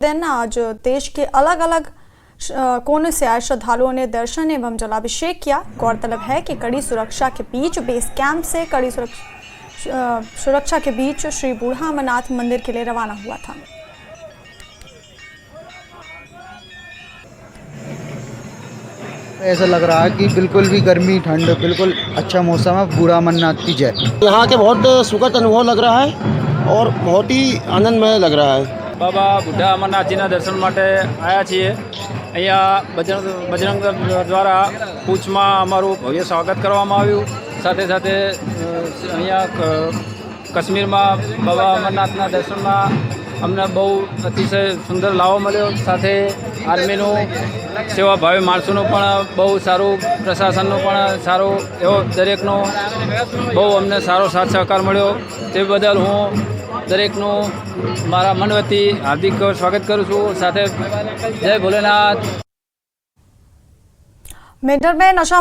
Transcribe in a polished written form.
दिन आज देश के अलग अलग कोने से आए श्रद्धालुओं ने दर्शन एवं जलाभिषेक किया। गौरतलब है कि कड़ी सुरक्षा के बीच बेस कैंप से कड़ी सुरक्षा के बीच श्री बूढ़ा अमरनाथ मंदिर के लिए रवाना हुआ था। ऐसा लग रहा है कि बिल्कुल भी गर्मी ठंड बिल्कुल अच्छा मौसम है। बूढ़ा अमरनाथ की जय। यहाँ के बहुत सुखद अनुभव लग रहा है और बहुत ही आनंदमय लग रहा है। बाबा बूढ़ा अमरनाथजीના દર્શન માટે આવ્યા છીએ। અહીંયા બજરંગ દ્વારા કૂચમાં અમારું ભવ્ય સ્વાગત કરવામાં આવ્યું। સાથે સાથે અહીંયા કાશ્મીરમાં બાબા અમરનાથના દર્શનમાં અમને બહુ અતિશય સુંદર લાવો મળ્યો। સાથે આર્મીનું સેવાભાવી માણસોનું પણ બહુ સારું, પ્રશાસનનું પણ સારું એવો દરેકનો બહુ અમને સારો સાથ સહકાર મળ્યો। તે બદલ હું દરેકનું મારા મન વતી હાર્દિક સ્વાગત કરું છું। સાથે જય ભોલેનાથ। मेडर में नशा